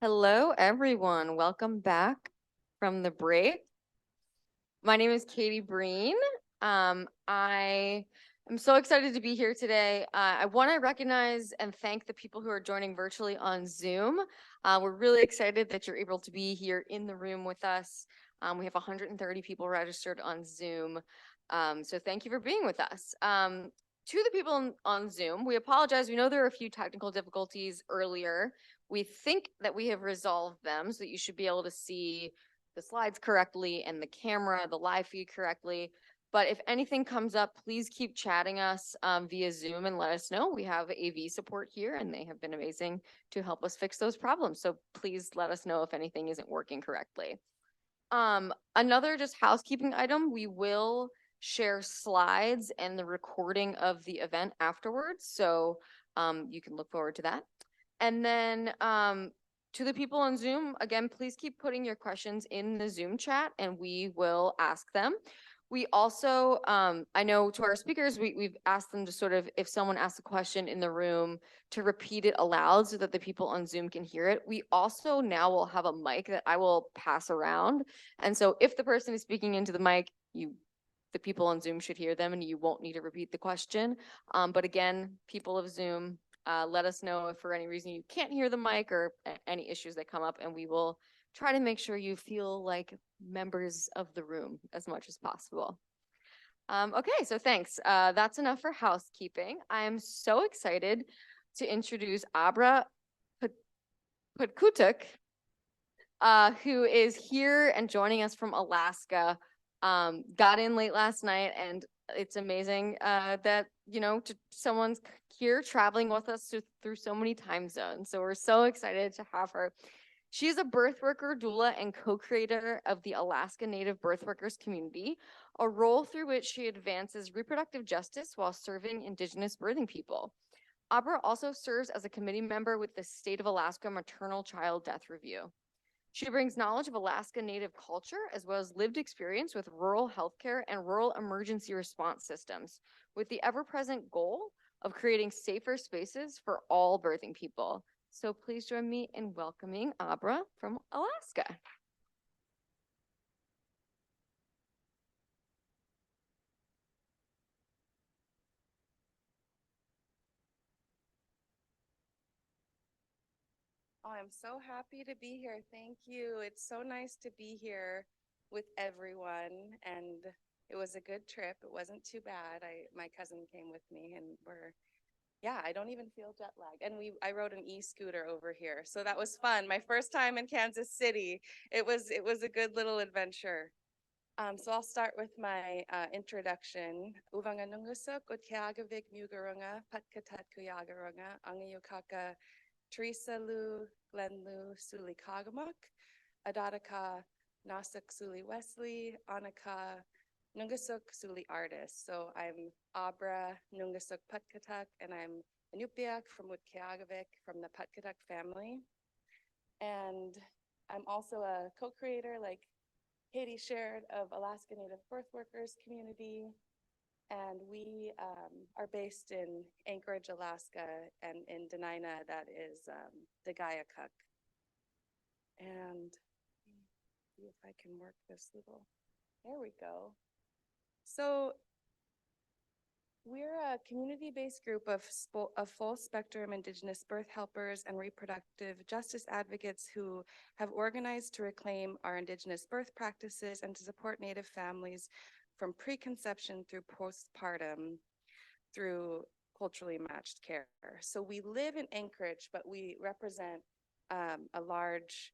Hello, everyone. Welcome back from the break. My name is Katie Breen. I am so excited to be here today. I want to recognize and thank the people who are joining virtually on Zoom. We're really excited that you're able to be here in the room with us. We have 130 people registered on Zoom. So thank you for being with us. To the people on Zoom, we apologize. We know there are a few technical difficulties earlier. We think that we have resolved them, so that you should be able to see the slides correctly and the camera, the live feed correctly. But if anything comes up, please keep chatting us via Zoom and let us know. We have AV support here, and they have been amazing to help us fix those problems. So please let us know if anything isn't working correctly. Another just housekeeping item, we will share slides and the recording of the event afterwards. So you can look forward to that. And then to the people on Zoom, again, please keep putting your questions in the Zoom chat and we will ask them. We also, I know to our speakers, we've asked them to sort of, if someone asks a question in the room, to repeat it aloud so that the people on Zoom can hear it. We also now will have a mic that I will pass around. And so if the person is speaking into the mic, the people on Zoom should hear them and you won't need to repeat the question. But again, people of Zoom, let us know if for any reason you can't hear the mic or any issues that come up, and we will try to make sure you feel like members of the room as much as possible. Okay, so thanks. That's enough for housekeeping. I'm so excited to introduce Abra Patorak, who is here and joining us from Alaska. Got in late last night, and it's amazing that, someone's here traveling with us through so many time zones. So we're so excited to have her. She is a birth worker, doula, and co-creator of the Alaska Native Birth Workers community, a role through which she advances reproductive justice while serving Indigenous birthing people. Abra also serves as a committee member with the State of Alaska Maternal Child Death Review. She brings knowledge of Alaska Native culture as well as lived experience with rural healthcare and rural emergency response systems, with the ever-present goal of creating safer spaces for all birthing people. So please join me in welcoming Abra from Alaska. Oh, I'm so happy to be here. Thank you. It's so nice to be here with everyone, and it was a good trip. It wasn't too bad. My cousin came with me, and I don't even feel jet lag. And I rode an e-scooter over here, so that was fun. My first time in Kansas City. It was a good little adventure. So I'll start with my introduction. Uvanga nungusuk utkiagavik mugarunga patkatat kuyagarunga angayukaka Teresa Lu, Glenn Lu, Suli Kagamak, Adadaka, Nasuk Suli Wesley, Anaka, Nungasuk Suli Artist. So I'm Abra Nungasuk Patkatak, and I'm Anupiak from Wutkiagavik from the Patkatak family. And I'm also a co-creator, like Katie shared, of Alaska Native Birth Workers community. And we are based in Anchorage, Alaska, and in Denina, that is Degayakuk. And see if I can work this little, there we go. So we're a community-based group of full spectrum Indigenous birth helpers and reproductive justice advocates who have organized to reclaim our Indigenous birth practices and to support Native families from preconception through postpartum through culturally matched care. So we live in Anchorage, but we represent a large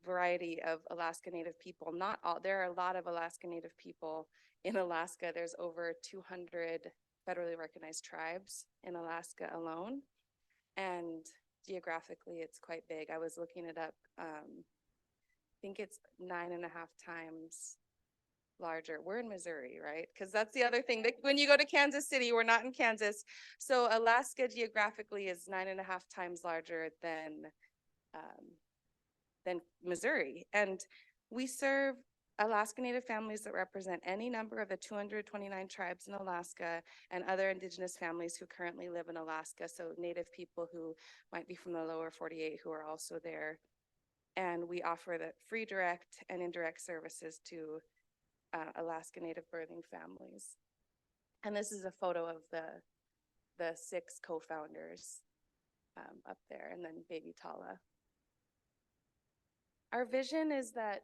variety of Alaska Native people. Not all, there are a lot of Alaska Native people in Alaska. There's over 200 federally recognized tribes in Alaska alone. And geographically, it's quite big. I was looking it up. I think it's 9.5 times larger. We're in Missouri, right? Because that's the other thing. When you go to Kansas City, we're not in Kansas. So Alaska geographically is 9.5 times larger than Missouri. And we serve Alaska Native families that represent any number of the 229 tribes in Alaska and other indigenous families who currently live in Alaska. So Native people who might be from the lower 48 who are also there. And we offer the free direct and indirect services to Alaska Native birthing families. And this is a photo of the 6 co-founders up there, and then baby Tala. Our vision is that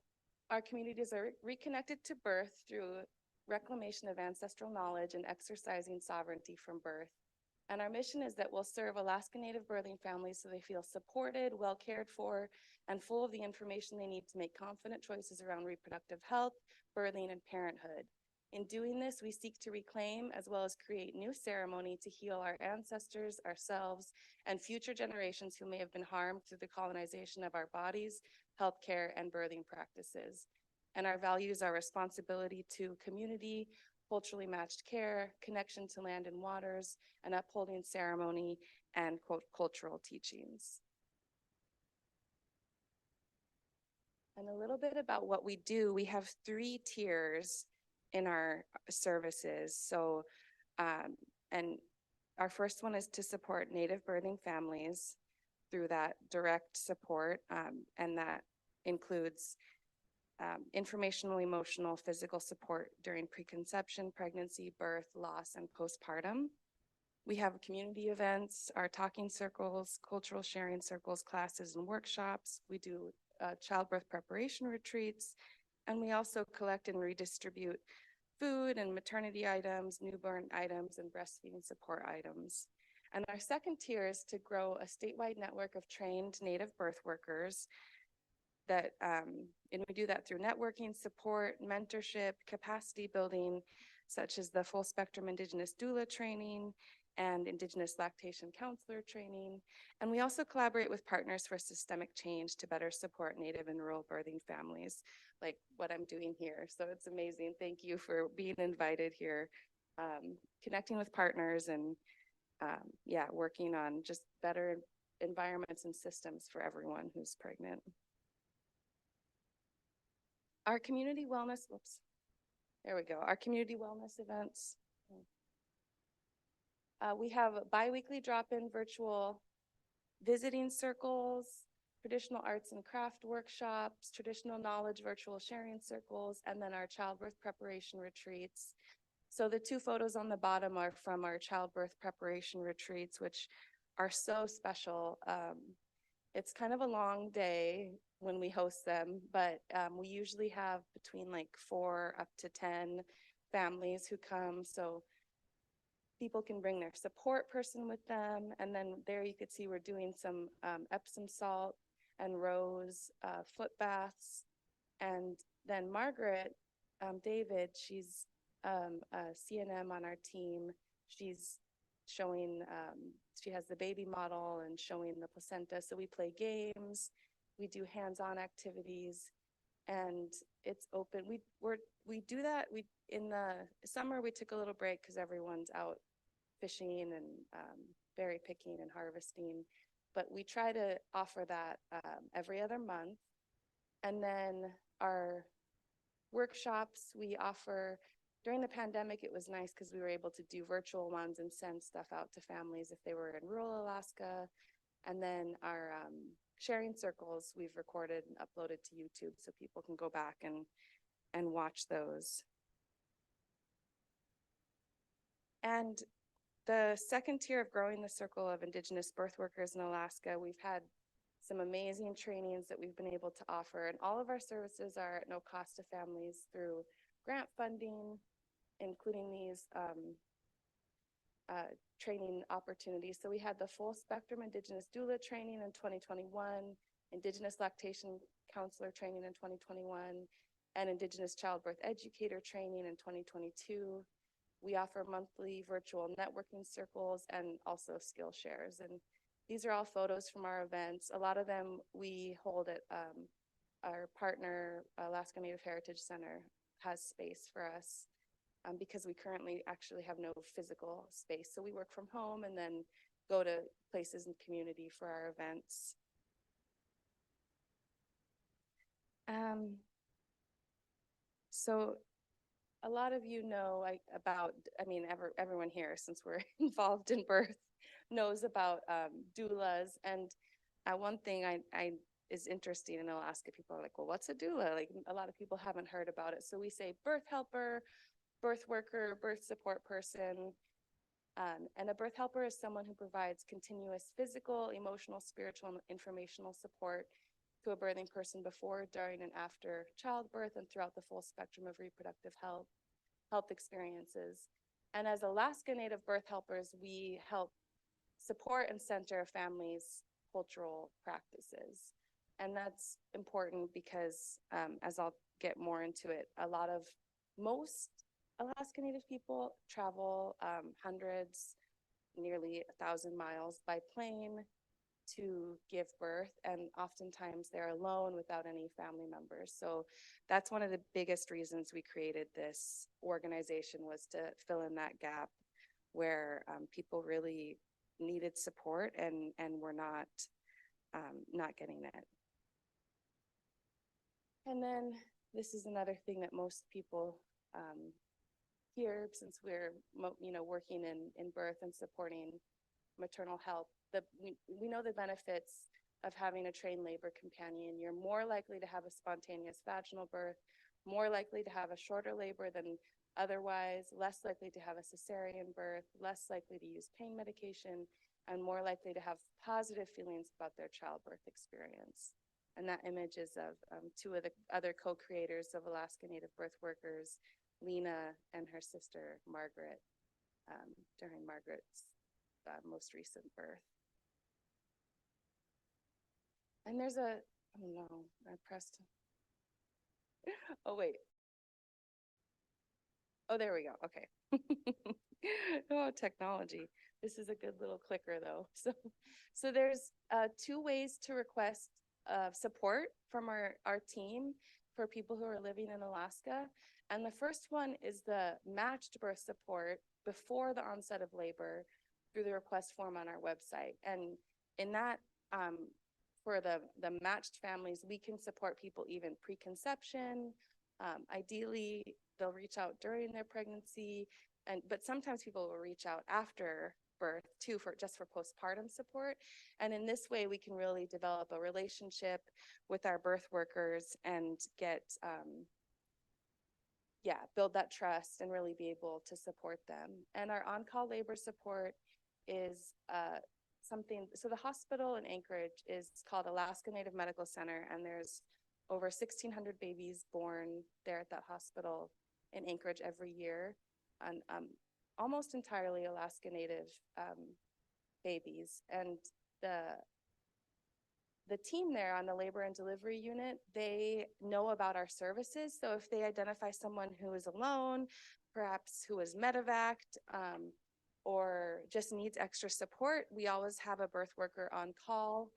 our communities are reconnected to birth through reclamation of ancestral knowledge and exercising sovereignty from birth. And our mission is that we'll serve Alaska Native birthing families so they feel supported, well cared for, and full of the information they need to make confident choices around reproductive health, birthing, and parenthood. In doing this, we seek to reclaim as well as create new ceremony to heal our ancestors, ourselves, and future generations who may have been harmed through the colonization of our bodies, healthcare, and birthing practices. And our values are responsibility to community, culturally matched care, connection to land and waters, and upholding ceremony and cultural teachings. And a little bit about what we do. We have 3 tiers in our services. So, and our first one is to support Native birthing families through that direct support, and that includes informational, emotional, physical support during preconception, pregnancy, birth, loss, and postpartum. We have community events, our talking circles, cultural sharing circles, classes, and workshops. We do childbirth preparation retreats, and we also collect and redistribute food and maternity items, newborn items, and breastfeeding support items. And our second tier is to grow a statewide network of trained Native birth workers that, and we do that through networking, support, mentorship, capacity building, such as the full spectrum Indigenous doula training and Indigenous lactation counselor training. And we also collaborate with partners for systemic change to better support Native and rural birthing families, like what I'm doing here. So it's amazing. Thank you for being invited here, connecting with partners and yeah, working on just better environments and systems for everyone who's pregnant. Our community wellness, whoops, there we go. Our community wellness events. We have bi-weekly drop-in virtual visiting circles, traditional arts and craft workshops, traditional knowledge virtual sharing circles, and then our childbirth preparation retreats. So the 2 photos on the bottom are from our childbirth preparation retreats, which are so special. It's kind of a long day when we host them, but we usually have between like 4 up to 10 families who come. So people can bring their support person with them. And then there you could see we're doing some Epsom salt and rose foot baths. And then Margaret David, she's a CNM on our team. She's showing, she has the baby model and showing the placenta. So we play games, we do hands-on activities, and it's open. We do that. In the summer we took a little break because everyone's out fishing and berry picking and harvesting, but we try to offer that every other month. And then our workshops we offer during the pandemic, it was nice because we were able to do virtual ones and send stuff out to families if they were in rural Alaska. And then our sharing circles we've recorded and uploaded to YouTube so people can go back and watch those. And the second tier of growing the circle of Indigenous birth workers in Alaska, we've had some amazing trainings that we've been able to offer, and all of our services are at no cost to families through grant funding, including these training opportunities. So we had the full spectrum Indigenous doula training in 2021, Indigenous lactation counselor training in 2021, and Indigenous childbirth educator training in 2022. We offer monthly virtual networking circles and also skill shares. And these are all photos from our events. A lot of them we hold at our partner, Alaska Native Heritage Center, has space for us because we currently actually have no physical space. So we work from home and then go to places in community for our events. So a lot of you know everyone here, since we're involved in birth, knows about doulas. And one thing I is interesting in Alaska, people are like, well, what's a doula? Like, a lot of people haven't heard about it. So we say birth helper, birth worker, birth support person. And a birth helper is someone who provides continuous physical, emotional, spiritual, and informational support to a birthing person before, during, and after childbirth and throughout the full spectrum of reproductive health experiences. And as Alaska Native birth helpers, we help support and center families' cultural practices. And that's important because, as I'll get more into it, most Alaska Native people travel hundreds, nearly 1,000 miles by plane to give birth, and oftentimes they're alone without any family members. So that's one of the biggest reasons we created this organization, was to fill in that gap where people really needed support and were not getting it. And then this is another thing that most people here, since we're working in birth and supporting maternal health, we know the benefits of having a trained labor companion. You're more likely to have a spontaneous vaginal birth, more likely to have a shorter labor than otherwise, less likely to have a cesarean birth, less likely to use pain medication, and more likely to have positive feelings about their childbirth experience. And that image is of two of the other co-creators of Alaska Native Birthworkers, Lena and her sister, Margaret, during Margaret's most recent birth. And there's oh no, I pressed. Oh, wait. Oh, there we go. Okay. Oh, technology. This is a good little clicker, though. So there's 2 ways to request support from our team for people who are living in Alaska. And the first one is the matched birth support before the onset of labor through the request form on our website. And in that, for the matched families, we can support people even preconception. Ideally, they'll reach out during their pregnancy, but sometimes people will reach out after birth too, for postpartum support. And in this way, we can really develop a relationship with our birth workers and get build that trust and really be able to support them. And our on-call labor support is so the hospital in Anchorage is called Alaska Native Medical Center, and there's over 1,600 babies born there at that hospital in Anchorage every year, and almost entirely Alaska Native babies. And the team there on the labor and delivery unit, they know about our services. So if they identify someone who is alone, perhaps who is medevaced, or just needs extra support, we always have a birth worker on call,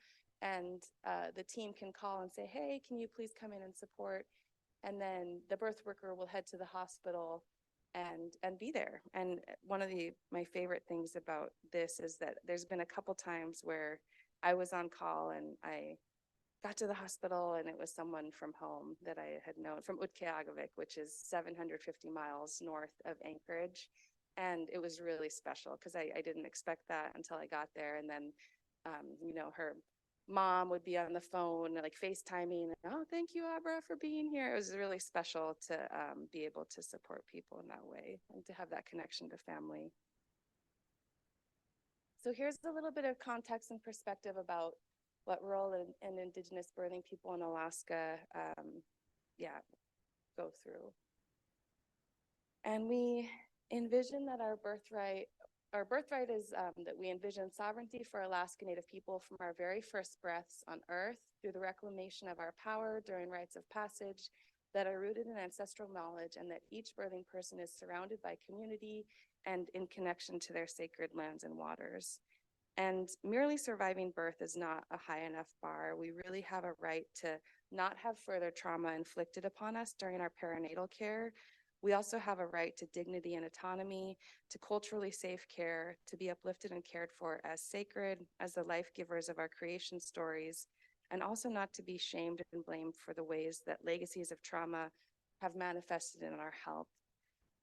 and the team can call and say, hey, can you please come in and support? And then the birth worker will head to the hospital and be there. And one of my favorite things about this is that there's been a couple times where I was on call and I got to the hospital and it was someone from home that I had known from Utqiagvik, which is 750 miles north of Anchorage. And it was really special because I didn't expect that until I got there. And then, her mom would be on the phone, like FaceTiming, oh, thank you, Abra, for being here. It was really special to be able to support people in that way and to have that connection to family. So here's a little bit of context and perspective about what rural and Indigenous birthing people in Alaska go through. And we envision that our birthright is that we envision sovereignty for Alaska Native people from our very first breaths on Earth through the reclamation of our power during rites of passage that are rooted in ancestral knowledge, and that each birthing person is surrounded by community and in connection to their sacred lands and waters. And merely surviving birth is not a high enough bar. We really have a right to not have further trauma inflicted upon us during our perinatal care. We also have a right to dignity and autonomy, to culturally safe care, to be uplifted and cared for as sacred, as the life givers of our creation stories, and also not to be shamed and blamed for the ways that legacies of trauma have manifested in our health.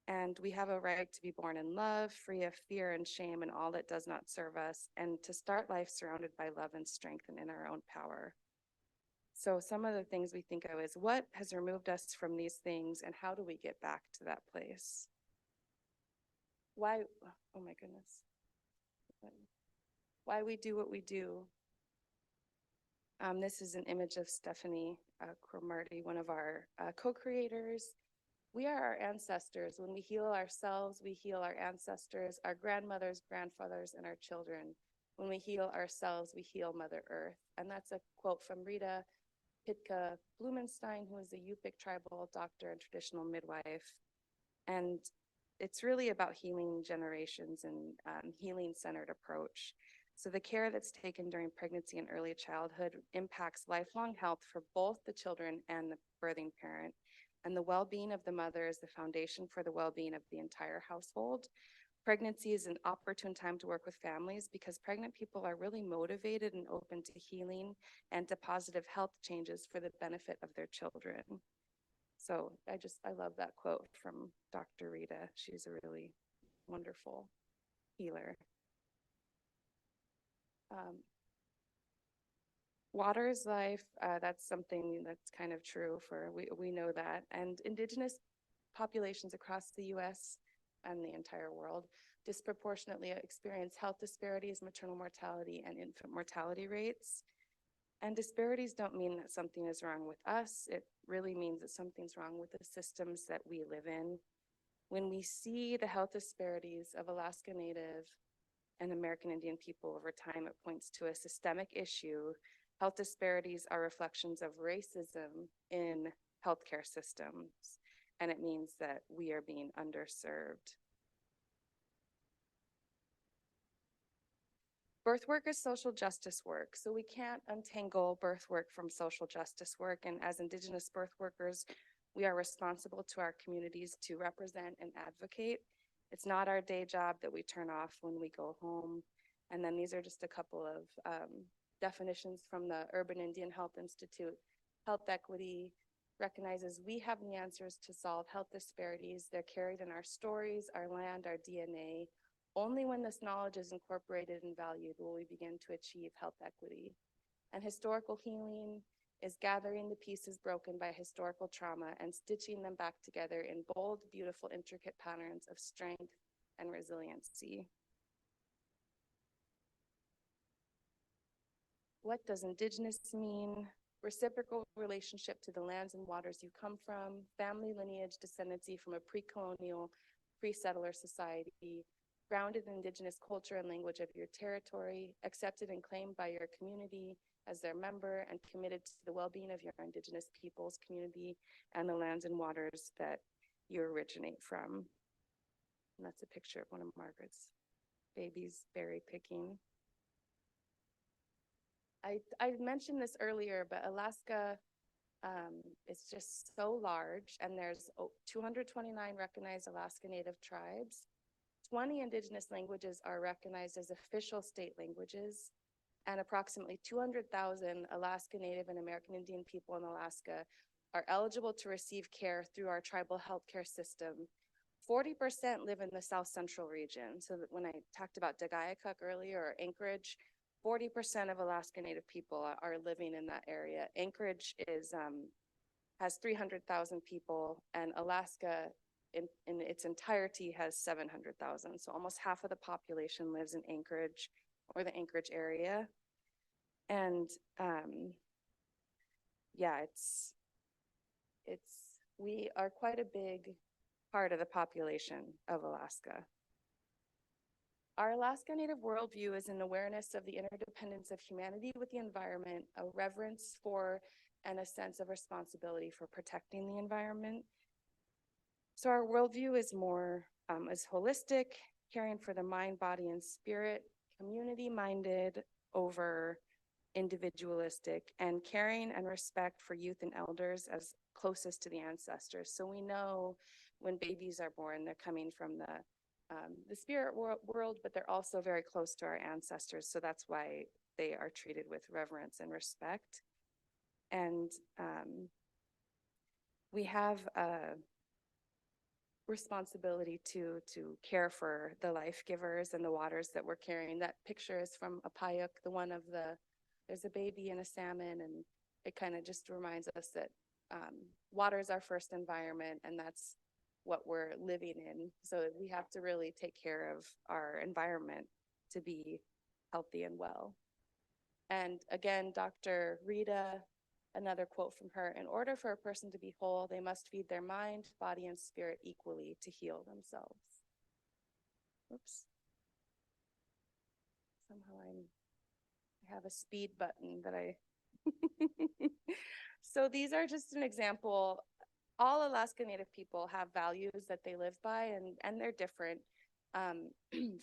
And we have a right to be born in love, free of fear and shame and all that does not serve us, and to start life surrounded by love and strength and in our own power. So some of the things we think of is what has removed us from these things and how do we get back to that place? Why, oh my goodness. Why we do what we do. This is an image of Stephanie Cromarty, one of our co-creators. We are our ancestors. When we heal ourselves, we heal our ancestors, our grandmothers, grandfathers, and our children. When we heal ourselves, we heal Mother Earth. And that's a quote from Rita Pitka Blumenstein, who is a Yupik tribal doctor and traditional midwife. And it's really about healing generations and healing-centered approach. So the care that's taken during pregnancy and early childhood impacts lifelong health for both the children and the birthing parent. And the well-being of the mother is the foundation for the well-being of the entire household. Pregnancy is an opportune time to work with families because pregnant people are really motivated and open to healing and to positive health changes for the benefit of their children. So I love that quote from Dr. Rita. She's a really wonderful healer. Water is life. That's something that's kind of true we know that. And Indigenous populations across the US and the entire world disproportionately experience health disparities, maternal mortality, and infant mortality rates. And disparities don't mean that something is wrong with us. It really means that something's wrong with the systems that we live in. When we see the health disparities of Alaska Native and American Indian people over time, it points to a systemic issue. Health disparities are reflections of racism in healthcare systems, and it means that we are being underserved. Birth work is social justice work, so we can't untangle birth work from social justice work, and as Indigenous birth workers, we are responsible to our communities to represent and advocate. It's not our day job that we turn off when we go home. And then these are just a couple of definitions from the Urban Indian Health Institute. Health equity recognizes we have the answers to solve health disparities. They're carried in our stories, our land, our DNA. Only when this knowledge is incorporated and valued will we begin to achieve health equity. And historical healing is gathering the pieces broken by historical trauma and stitching them back together in bold, beautiful, intricate patterns of strength and resiliency. What does Indigenous mean? Reciprocal relationship to the lands and waters you come from, family lineage descendancy from a pre-colonial, pre-settler society, grounded in Indigenous culture and language of your territory, accepted and claimed by your community as their member, and committed to the well-being of your Indigenous peoples, community, and the lands and waters that you originate from. And that's a picture of one of Margaret's babies berry picking. I mentioned this earlier, but Alaska is just so large, and there's 229 recognized Alaska Native tribes. 20 Indigenous languages are recognized as official state languages, and approximately 200,000 Alaska Native and American Indian people in Alaska are eligible to receive care through our tribal healthcare system. 40% live in the South Central region. So that when I talked about Dagayakuk earlier, or Anchorage, 40% of Alaska Native people are living in that area. Anchorage has 300,000 people, and Alaska in its entirety has 700,000. So almost half of the population lives in Anchorage or the Anchorage area. And yeah, we are quite a big part of the population of Alaska. Our Alaska Native worldview is an awareness of the interdependence of humanity with the environment, a reverence for and a sense of responsibility for protecting the environment. So our worldview is more is holistic, caring for the mind, body, and spirit, community-minded over individualistic, and caring and respect for youth and elders as closest to the ancestors. So we know when babies are born, they're coming from the spirit world, but they're also very close to our ancestors. So that's why they are treated with reverence and respect. And we have a responsibility to care for the life givers and the waters that we're carrying. That picture is from a Payuk, there's a baby and a salmon, and it kind of just reminds us that water is our first environment, and that's what we're living in. So we have to really take care of our environment to be healthy and well. And again, Dr. Rita, another quote from her: in order for a person to be whole, they must feed their mind, body, and spirit equally to heal themselves. Oops. Somehow I have a speed button that I... So these are just an example. All Alaska Native people have values that they live by, and they're different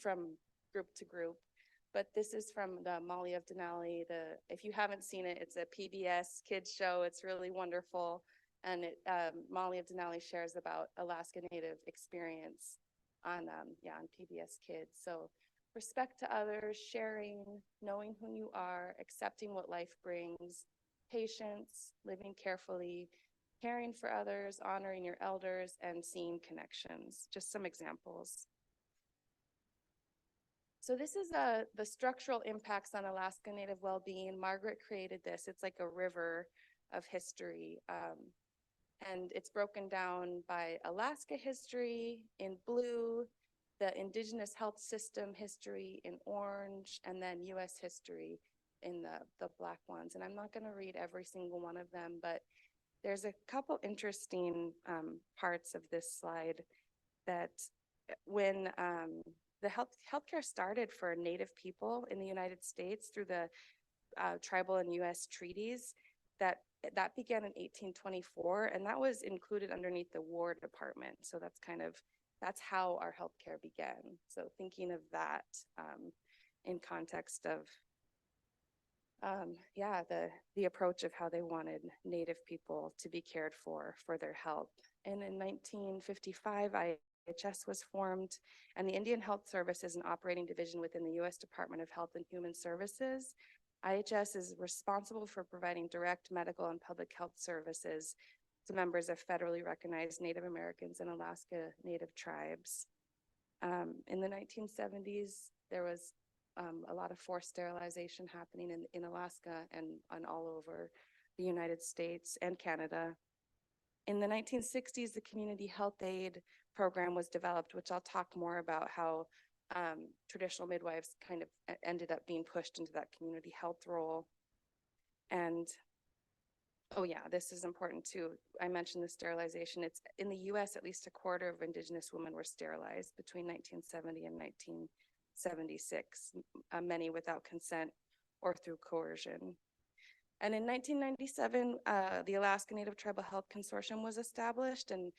from group to group. But this is from the Molly of Denali. If you haven't seen it, it's a PBS kids show. It's really wonderful. And Molly of Denali shares about Alaska Native experience on PBS Kids. So respect to others, sharing, knowing who you are, accepting what life brings, patience, living carefully, caring for others, honoring your elders, and seeing connections. Just some examples. So this is the structural impacts on Alaska Native well-being. Margaret created this. It's like a river of history. And it's broken down by Alaska history in blue, the indigenous health system history in orange, and then US history in the black ones. And I'm not going to read every single one of them, but there's a couple interesting parts of this slide that when the healthcare started for Native people in the United States through the tribal and US treaties, that began in 1824, and that was included underneath the War Department. So that's how our healthcare began. So thinking of that in context of the approach of how they wanted Native people to be cared for their health. And in 1955, IHS was formed, and the Indian Health Service is an operating division within the U.S. Department of Health and Human Services. IHS is responsible for providing direct medical and public health services to members of federally recognized Native Americans and Alaska Native tribes. In the 1970s, there was a lot of forced sterilization happening in Alaska and all over the United States and Canada. In the 1960s, the Community Health Aid program was developed, which I'll talk more about how traditional midwives kind of ended up being pushed into that community health role. And oh yeah, this is important too. I mentioned the sterilization. It's in the US, at least a quarter of Indigenous women were sterilized between 1970 and 1976, many without consent or through coercion. And in 1997, the Alaska Native Tribal Health Consortium was established, and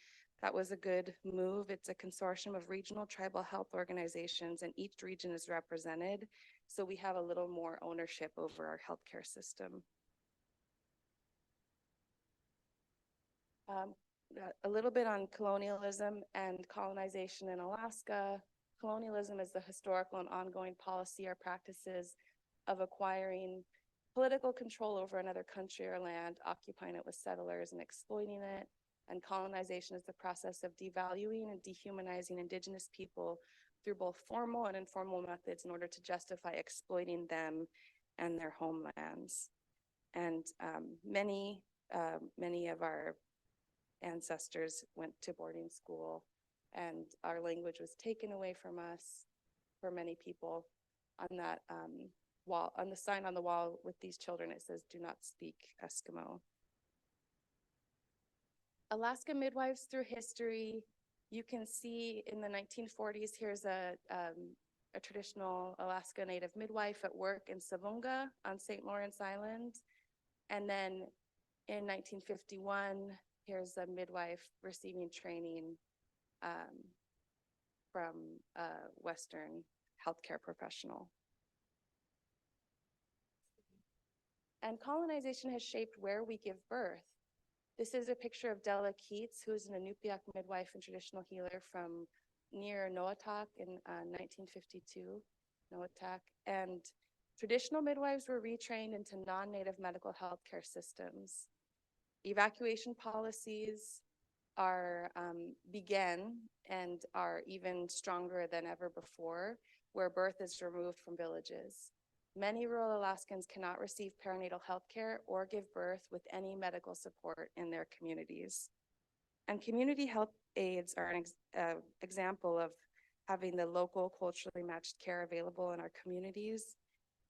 that was a good move. It's a consortium of regional tribal health organizations, and each region is represented. So we have a little more ownership over our healthcare system. A little bit on colonialism and colonization in Alaska. Colonialism is the historical and ongoing policy or practices of acquiring political control over another country or land, occupying it with settlers and exploiting it. And colonization is the process of devaluing and dehumanizing Indigenous people through both formal and informal methods in order to justify exploiting them and their homelands. And many of our ancestors went to boarding school, and our language was taken away from us for many people. On that wall, on the sign on the wall with these children, it says, "Do not speak Eskimo." Alaska midwives through history. You can see in the 1940s, here's a traditional Alaska Native midwife at work in Savunga on St. Lawrence Island. And then in 1951, here's a midwife receiving training from a Western healthcare professional. And colonization has shaped where we give birth. This is a picture of Della Keats, who is an Inupiaq midwife and traditional healer from near Noatak in 1952, Noatak. And traditional midwives were retrained into non-native medical healthcare systems. Evacuation policies are began and are even stronger than ever before, where birth is removed from villages. Many rural Alaskans cannot receive perinatal health care or give birth with any medical support in their communities. And community health aides are an example of having the local culturally matched care available in our communities.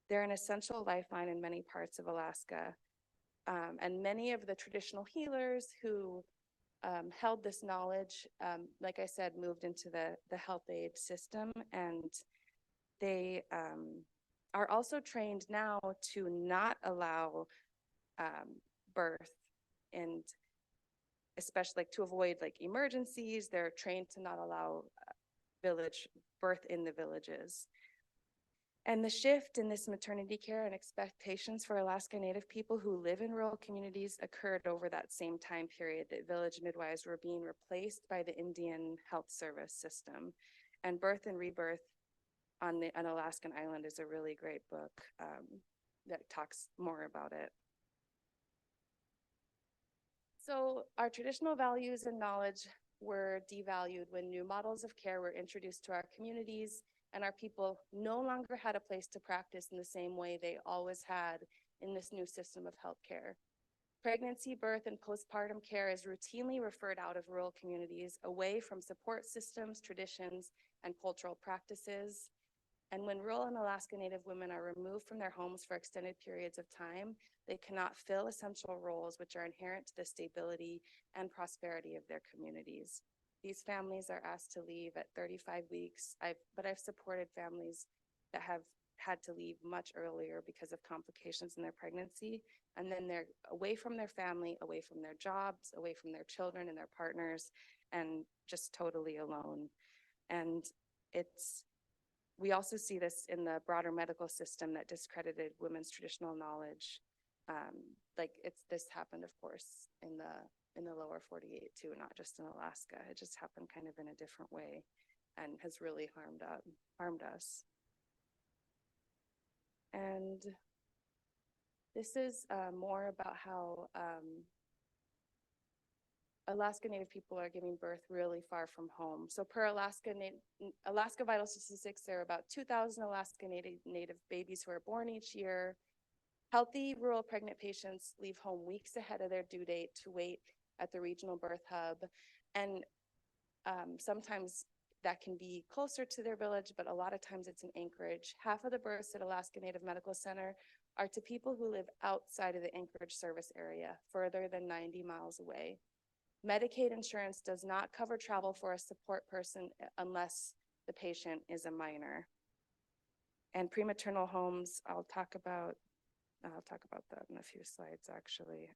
They're an essential lifeline in many parts of Alaska. And many of the traditional healers who held this knowledge, like I said, moved into the health aid system, and they are also trained now to not allow birth, and especially like to avoid like emergencies. They're trained to not allow village birth in the villages. And the shift in this maternity care and expectations for Alaska Native people who live in rural communities occurred over that same time period that village midwives were being replaced by the Indian health service system. And Birth and Rebirth on an Alaskan Island is a really great book that talks more about it. So our traditional values and knowledge were devalued when new models of care were introduced to our communities, and our people no longer had a place to practice in the same way they always had in this new system of healthcare. Pregnancy, birth, and postpartum care is routinely referred out of rural communities away from support systems, traditions, and cultural practices. And when rural and Alaska Native women are removed from their homes for extended periods of time, they cannot fill essential roles which are inherent to the stability and prosperity of their communities. These families are asked to leave at 35 weeks, but I've supported families that have had to leave much earlier because of complications in their pregnancy, and then they're away from their family, away from their jobs, away from their children and their partners, and just totally alone. And we also see this in the broader medical system that discredited women's traditional knowledge. This happened, of course, in the lower 48 too, not just in Alaska. It just happened kind of in a different way and has really harmed us. And this is more about how Alaska Native people are giving birth really far from home. So per Alaska Vital Statistics, there are about 2,000 Alaska Native babies who are born each year. Healthy rural pregnant patients leave home weeks ahead of their due date to wait at the regional birth hub. And sometimes that can be closer to their village, but a lot of times it's in Anchorage. Half of the births at Alaska Native Medical Center are to people who live outside of the Anchorage service area, further than 90 miles away. Medicaid insurance does not cover travel for a support person unless the patient is a minor. And prematernal homes, I'll talk about that in a few slides, actually.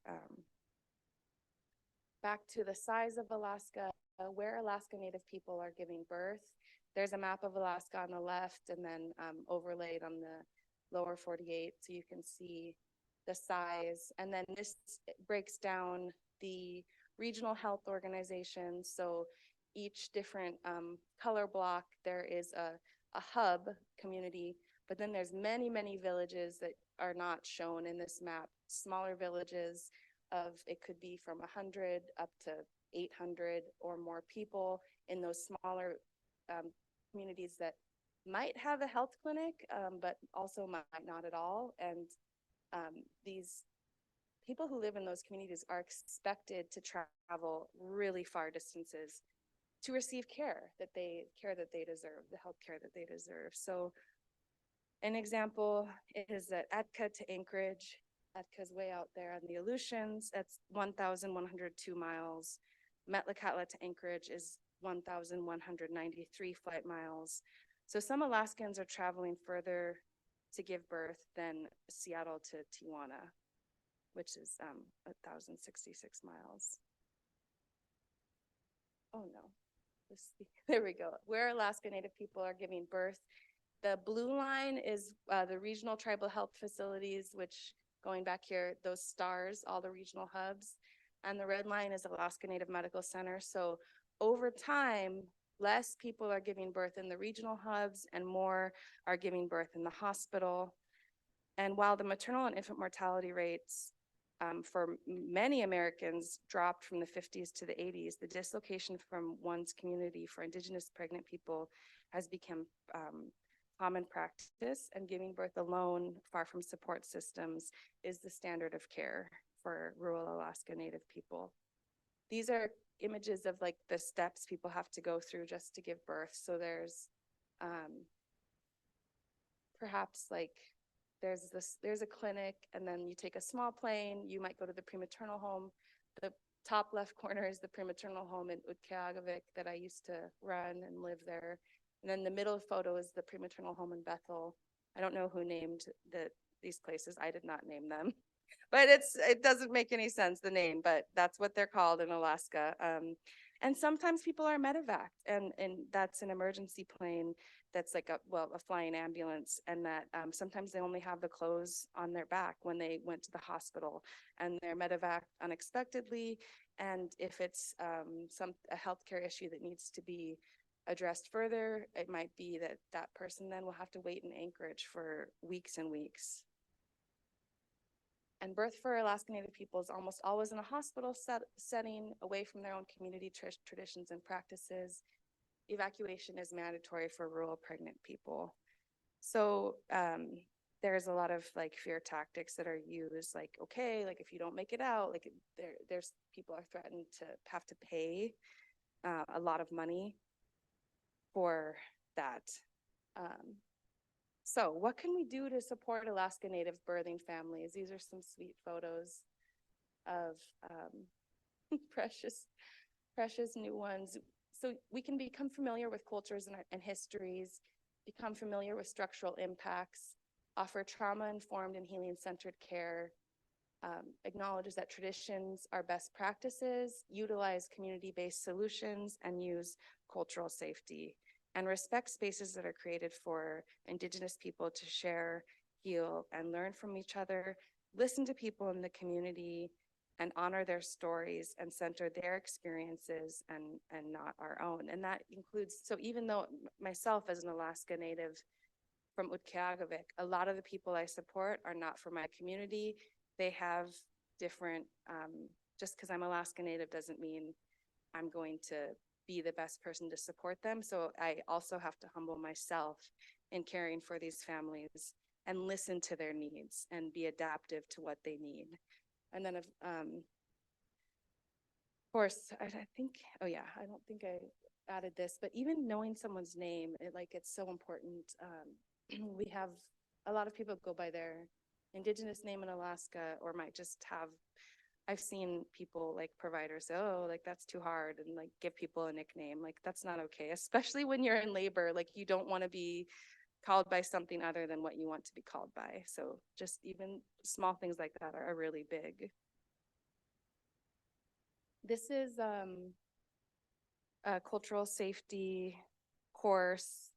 Back to the size of Alaska, where Alaska Native people are giving birth. There's a map of Alaska on the left and then overlaid on the lower 48, so you can see the size. And then this breaks down the regional health organizations. So each different color block, there is a hub community, but then there's many, many villages that are not shown in this map. Smaller villages it could be from 100 up to 800 or more people in those smaller communities that might have a health clinic, but also might not at all. And these people who live in those communities are expected to travel really far distances to receive care that they deserve, the health care that they deserve. So an example is that Atka to Anchorage. Atka's way out there on the Aleutians. That's 1,102 miles. Metlakatla to Anchorage is 1,193 flight miles. So some Alaskans are traveling further to give birth than Seattle to Tijuana, which is 1,066 miles. Oh no, there we go. Where Alaska Native people are giving birth. The blue line is the regional tribal health facilities, which going back here, those stars, all the regional hubs. And the red line is Alaska Native Medical Center. So over time, less people are giving birth in the regional hubs and more are giving birth in the hospital. And while the maternal and infant mortality rates for many Americans dropped from the 50s to the 80s. The dislocation from one's community for Indigenous pregnant people has become common practice, and giving birth alone, far from support systems, is the standard of care for rural Alaska Native people. These are images of like the steps people have to go through just to give birth. So there's perhaps like there's a clinic, and then you take a small plane, you might go to the prematernal home. The top left corner is the prematernal home in Utqiagvik that I used to run and live there. And then the middle photo is the prematernal home in Bethel. I don't know who named these places. I did not name them. But it doesn't make any sense, the name, but that's what they're called in Alaska. And sometimes people are medevaced, and that's an emergency plane that's like a flying ambulance, and that sometimes they only have the clothes on their back when they went to the hospital, and they're medevaced unexpectedly. And if it's a healthcare issue that needs to be addressed further, it might be that that person then will have to wait in Anchorage for weeks and weeks. And birth for Alaska Native people is almost always in a hospital setting, away from their own community traditions and practices. Evacuation is mandatory for rural pregnant people. So there's a lot of like fear tactics that are used, like, okay, like if you don't make it out, like there's people are threatened to have to pay a lot of money for that. So what can we do to support Alaska Native birthing families? These are some sweet photos of precious new ones. So we can become familiar with cultures and histories, become familiar with structural impacts, offer trauma-informed and healing-centered care, acknowledges that traditions are best practices, utilize community-based solutions, and use cultural safety, and respect spaces that are created for Indigenous people to share, heal, and learn from each other, listen to people in the community, and honor their stories and center their experiences and not our own. And that includes, so even though myself as an Alaska Native from Utqiagvik, a lot of the people I support are not from my community. They have different, just because I'm Alaska Native doesn't mean I'm going to be the best person to support them. So I also have to humble myself in caring for these families and listen to their needs and be adaptive to what they need. And then, of course, I think, oh yeah, I don't think I added this, but even knowing someone's name, it's so important. We have a lot of people go by their Indigenous name in Alaska, or might just have, I've seen people like providers say, oh, like that's too hard, and like give people a nickname. Like that's not okay, especially when you're in labor. Like you don't want to be called by something other than what you want to be called by. So just even small things like that are really big. This is a cultural safety course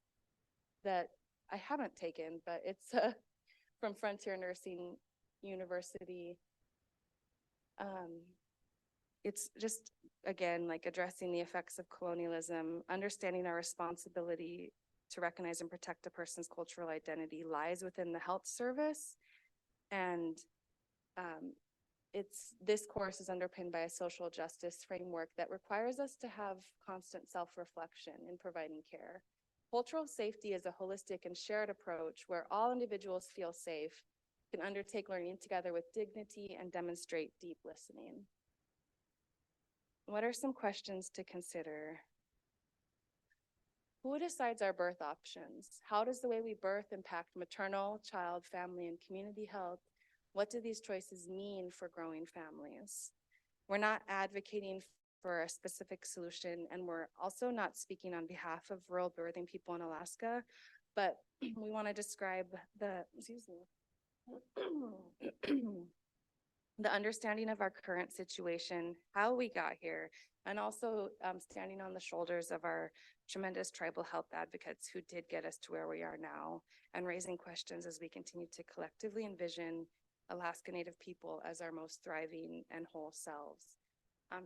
that I haven't taken, but it's from Frontier Nursing University. It's just, again, like addressing the effects of colonialism, understanding our responsibility to recognize and protect a person's cultural identity lies within the health service. And this course is underpinned by a social justice framework that requires us to have constant self-reflection in providing care. Cultural safety is a holistic and shared approach where all individuals feel safe, can undertake learning together with dignity, and demonstrate deep listening. What are some questions to consider? Who decides our birth options? How does the way we birth impact maternal, child, family, and community health? What do these choices mean for growing families? We're not advocating for a specific solution, and we're also not speaking on behalf of rural birthing people in Alaska, but we want to describe the understanding of our current situation, how we got here, and also standing on the shoulders of our tremendous tribal health advocates who did get us to where we are now, and raising questions as we continue to collectively envision Alaska Native people as our most thriving and whole selves.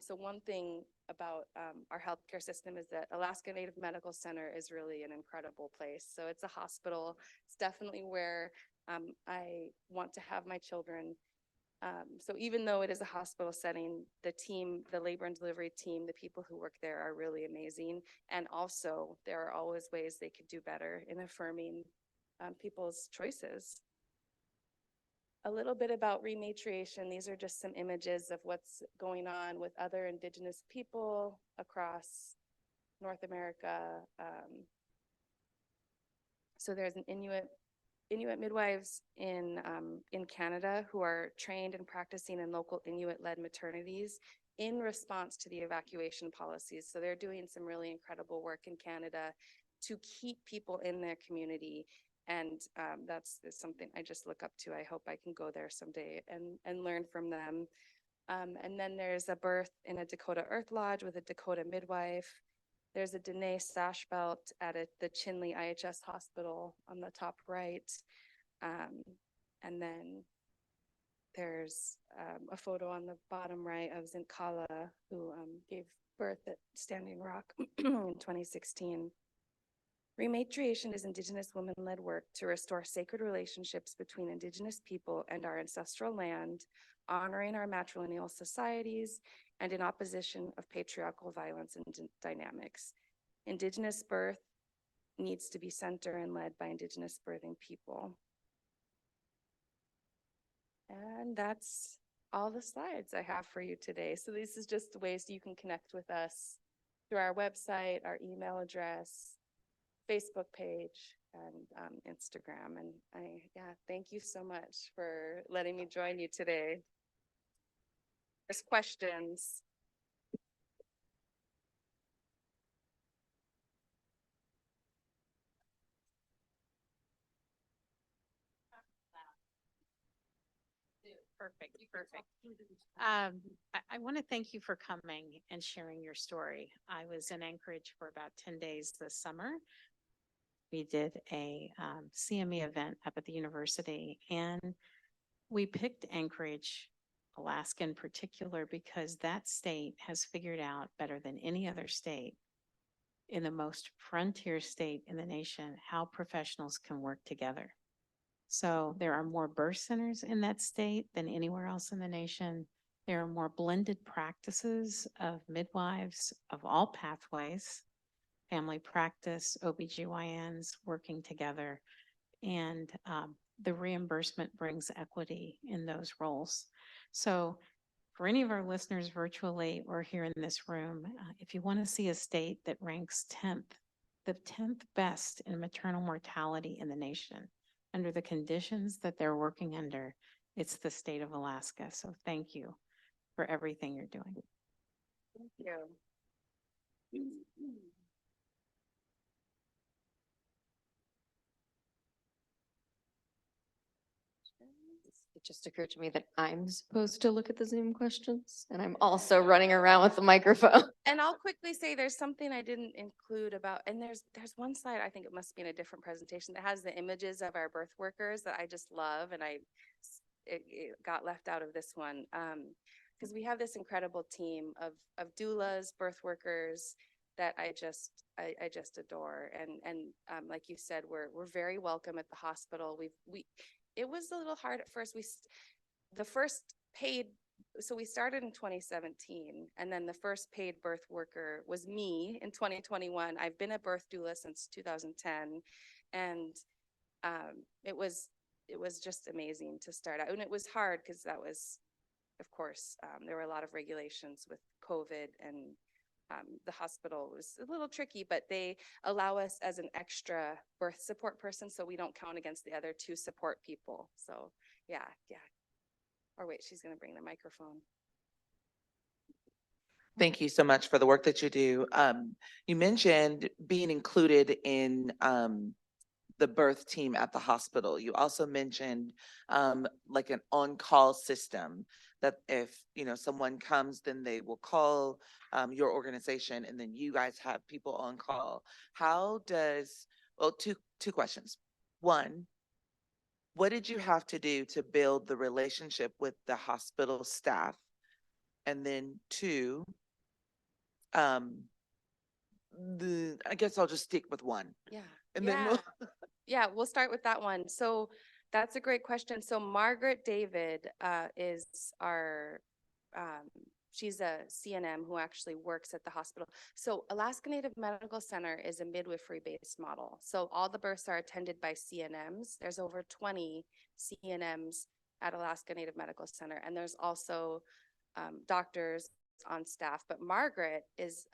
So one thing about our healthcare system is that Alaska Native Medical Center is really an incredible place. So it's a hospital. It's definitely where I want to have my children. So even though it is a hospital setting, the team, the labor and delivery team, the people who work there are really amazing. And also there are always ways they could do better in affirming people's choices. A little bit about rematriation. These are just some images of what's going on with other Indigenous people across North America. So there's an Inuit midwives in Canada who are trained and practicing in local Inuit-led maternities in response to the evacuation policies. So they're doing some really incredible work in Canada to keep people in their community. And that's something I just look up to. I hope I can go there someday and learn from them. And then there's a birth in a Dakota Earth Lodge with a Dakota midwife. There's a Dene sash belt at the Chinle IHS hospital on the top right. And then there's a photo on the bottom right of Zinkala, who gave birth at Standing Rock in 2016. Rematriation is Indigenous women-led work to restore sacred relationships between Indigenous people and our ancestral land, honoring our matrilineal societies, and in opposition of patriarchal violence and dynamics. Indigenous birth needs to be centered and led by Indigenous birthing people. And that's all the slides I have for you today. So this is just ways you can connect with us through our website, our email address, Facebook page, and Instagram. And thank you so much for letting me join you today. There's questions. Perfect. I want to thank you for coming and sharing your story. I was in Anchorage for about 10 days this summer. We did a CME event up at the university, and we picked Anchorage, Alaska in particular, because that state has figured out better than any other state, in the most frontier state in the nation, how professionals can work together. So there are more birth centers in that state than anywhere else in the nation. There are more blended practices of midwives of all pathways, family practice, OBGYNs working together, and the reimbursement brings equity in those roles. So for any of our listeners virtually or here in this room, if you want to see a state that ranks 10th, the 10th best in maternal mortality in the nation, under the conditions that they're working under, it's the state of Alaska. So thank you for everything you're doing. Thank you. It just occurred to me that I'm supposed to look at the Zoom questions, and I'm also running around with the microphone. And I'll quickly say there's something I didn't include about, and there's one slide, I think it must be in a different presentation, that has the images of our birth workers that I just love, and it got left out of this one. Because we have this incredible team of doulas, birth workers that I just adore. And like you said, we're very welcome at the hospital. It was a little hard at first. The first paid, so we started in 2017, and then the first paid birth worker was me in 2021. I've been a birth doula since 2010, and it was just amazing to start out. And it was hard because that was, of course, there were a lot of regulations with COVID, and the hospital was a little tricky, but they allow us as an extra birth support person, so we don't count against the other two support people. So yeah. Or wait, she's going to bring the microphone. Thank you so much for the work that you do. You mentioned being included in the birth team at the hospital. You also mentioned like an on-call system, that if someone comes, then they will call your organization, and then you guys have people on call. How does, well, two questions. One, what did you have to do to build the relationship with the hospital staff? And then two, I guess I'll just stick with one. Yeah. And then we'll Yeah, we'll start with that one. So That's a great question. So Margaret David is our, she's a CNM who actually works at the hospital. So Alaska Native Medical Center is a midwifery-based model. So all the births are attended by CNMs. There's over 20 CNMs at Alaska Native Medical Center, and there's also doctors on staff. But Margaret is,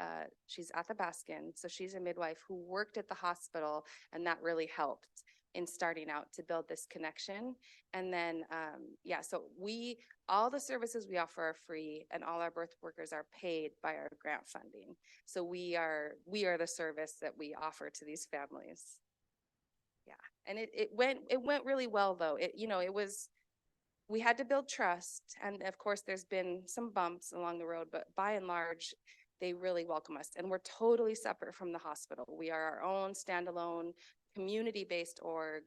she's Athabascan, so she's a midwife who worked at the hospital, and that really helped in starting out to build this connection. And then, yeah, so all the services we offer are free, and all our birth workers are paid by our grant funding. So we are the service that we offer to these families. Yeah, and it went really well though. We had to build trust, and of course there's been some bumps along the road, but by and large, they really welcome us, and we're totally separate from the hospital. We are our own standalone community-based org,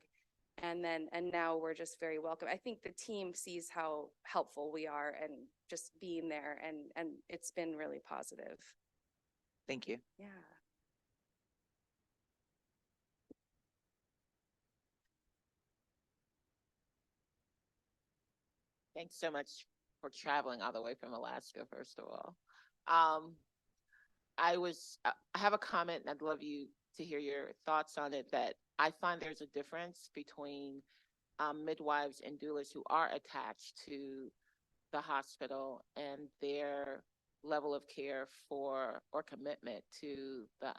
and now we're just very welcome. I think the team sees how helpful we are and just being there, and it's been really positive. Thank you. Yeah. Thanks so much for traveling all the way from Alaska, first of all. I have a comment, and I'd love you to hear your thoughts on it, that I find there's a difference between midwives and doulas who are attached to the hospital and their level of care for or commitment to the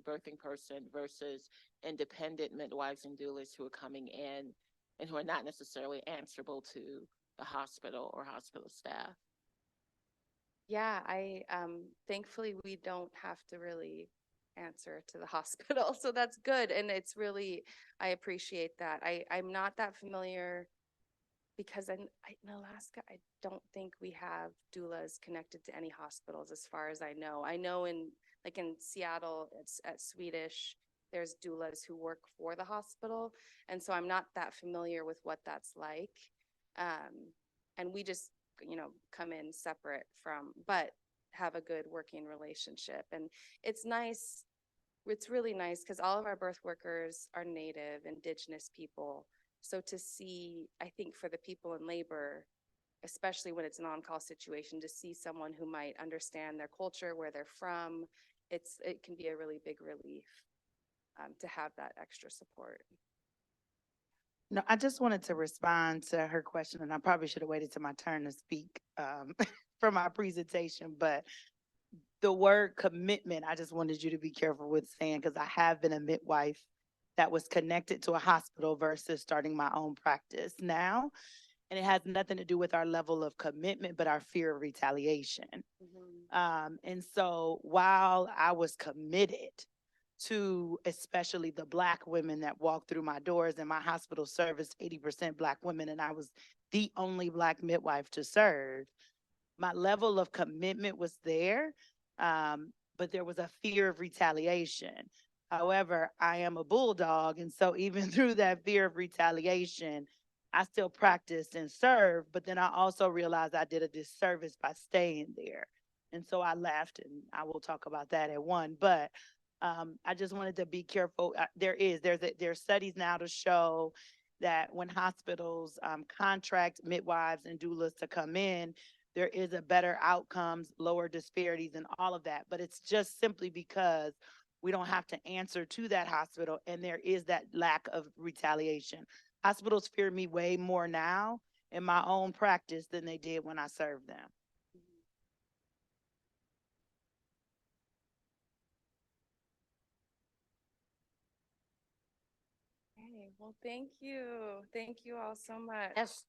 birthing person versus independent midwives and doulas who are coming in and who are not necessarily answerable to the hospital or hospital staff. Yeah, thankfully we don't have to really answer to the hospital, so that's good. And it's really, I appreciate that. I'm not that familiar because in Alaska, I don't think we have doulas connected to any hospitals as far as I know. I know in Seattle, it's at Swedish, there's doulas who work for the hospital. And so I'm not that familiar with what that's like. And we just, come in separate but have a good working relationship. And it's nice, it's really nice because all of our birth workers are Native, Indigenous people. So to see, I think for the people in labor, especially when it's an on-call situation, to see someone who might understand their culture, where they're from, it can be a really big relief to have that extra support. No, I just wanted to respond to her question, and I probably should have waited till my turn to speak for my presentation. But the word commitment, I just wanted you to be careful with saying, because I have been a midwife that was connected to a hospital versus starting my own practice now. And it has nothing to do with our level of commitment, but our fear of retaliation. Mm-hmm. And so while I was committed to especially the Black women that walked through my doors, and my hospital serviced 80% Black women, and I was the only Black midwife to serve, my level of commitment was there, but there was a fear of retaliation. However, I am a bulldog, and so even through that fear of retaliation, I still practiced and served, but then I also realized I did a disservice by staying there. And so I left, and I will talk about that at one, but I just wanted to be careful. There's studies now to show that when hospitals contract midwives and doulas to come in, there is a better outcomes, lower disparities, and all of that. But it's just simply because we don't have to answer to that hospital, and there is that lack of retaliation. Hospitals fear me way more now in my own practice than they did when I served them. Okay, well, thank you. Thank you all so much. Yes.